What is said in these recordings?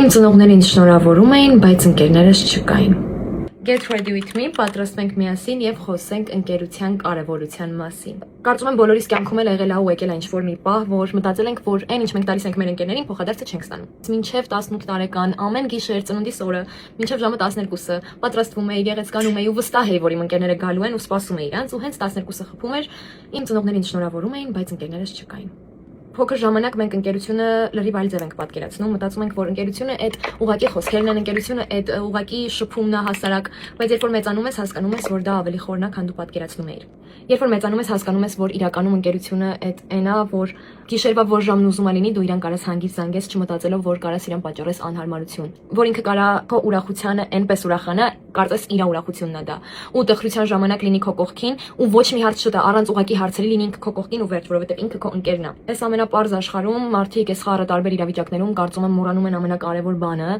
Իմ ծնողները ինձ շնորհավորում էին, բայց ընկերներս չկային։ Get ready with me, պատրաստվենք միասին եւ խոսենք ընկերության կարեւորության մասին։ Կարծում եմ բոլորիս կյանքում էլ եղել է ու եկել է ինչ-որ մի պահ, որ մտածել ենք, որ այն ինչ մենք տալիս ենք մեր ընկերներին, փոխադարձը չենք ստանում։ Մինչև 18 տարեկան ամեն գիշեր ծնունդիս օրը, մինչև ժամը 12-ը պատրաստվում էի, գեղեցկանում էի ու վստահ էի, որ իմ ընկերները գալու են ու սպասում էի իրանց ու հենց 12-ը խփում էր, իմ ծնողները ինձ շնորհավորում էին, բայց ընկերներս չկային։ Փոքր ժամանակ մենք ընկերությունը լրիվ այլ ձև ենք պատկերացնում, մտածում ենք, որ ընկերությունը այդ ուղակի խոսքերն են, ընկերությունը այդ ուղակի շփումն է հասարակ, բայց երբ որ մեծանում ես, հասկանում ես, որ դա ավելի խորն է, քան դու պատկերացնում էիր։ Երբ որ մեծանում ես, հասկանում ես, որ իրականում ընկերությունը այդ այն է, որ գիշերվա որ ժամն ուզում է լինի, դու իրան կարաս հանգիստ զանգես, չմտածելով, որ կարաս իրան պատճառես անհարմարություն, որ ինքը կարա քո ուրախությանը այնպես ուրախանա, կարծես իր ուրախությունն է դա։ Ու տխրության ժամանակ լինի քո կողքին, ու ոչ մի հարց չտա, առանց ուղակի հարցերի լինի ինքը քո կողքին ու վերջ, որովհետև ինքը քո ընկերն է։ Այս ամենապարզ աշխարհում մարդիկ այս խառը տարբեր իրավիճակներում կարծում եմ մոռանում են ամենակարևոր բանը՝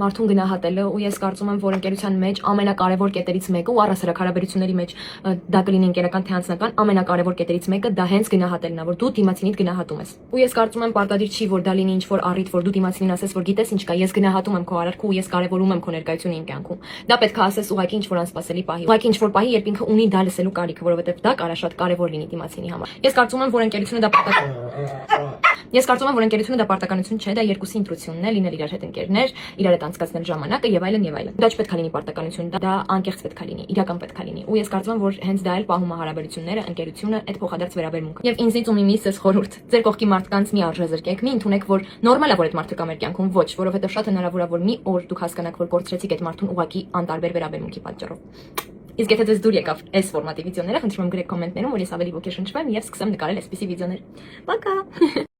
մարդուն գնահատելը, ու ես կարծում եմ, որ ընկերության մեջ ամենակարևոր կետերից մեկը ու առասարակ հարաբերությունների մեջ դա կլինի ընկերական թե անձնական, ամենակարևոր կետերից մեկը դա հենց գնահատելն է, որ դու դիմացինիդ գնահատում ես։ Ու ես կարծում եմ պարտադիր չի, որ դա լինի ինչ-որ առիթ, որ դու դիմացինին ասես, որ գիտես ինչ կա, ես գնահատում եմ քո արարքը ու ես կարևորում եմ քո ներկայությունը իմ կյանքում։ Դա պետք է ասես ուղղակի ինչ-որ անսպասելի պահի։ Ուղղակի ինչ-որ պահի, երբ ինքը ունի դա լսելու կարիքը, որովհետև դա կարա շատ կարևոր լինի դիմացինի համար։ Ես կարծում եմ, որ ընկերությունը դա պարտականություն չէ, դա երկուսի ընտրությունն է, լինել իրար հետ ընկերներ, իրար հետ անցկացնել ժամանակը եւ այլն եւ այլն։ Դա չպետք է լինի պարտականություն, դա անկեղծ պետք է լինի, իրական պետք է լինի։ Ու ես կարծում եմ, որ հենց դա էլ պահում է հարաբերությունները, ընկերությունը, այդ փոխադարձ վերաբերմունքը։ Եվ ինձնից ու միմիս էս խորհուրդ։ Ձեր կողքի մարդկանց մի արժեզրկեք, մի ընդունեք, որ նորմալ է, որ այդ մարդը կա մեր կյանքում, ոչ, որովհետեւ շատ հնարավոր է, որ մի օր դուք հասկանաք, որ կորցրեցիք այդ մարդուն ուղակի անտարբեր վերաբերմունքի պատճառով։ Իսկ եթե ձեզ դուր եկավ այս ֆորմատի վիդեոները, խնդրում եմ գրեք կոմենտներում, որ ես ավելի ոգեշնչվեմ եւ սկսեմ նկարել այսպիսի վիդեոներ։ Պակա։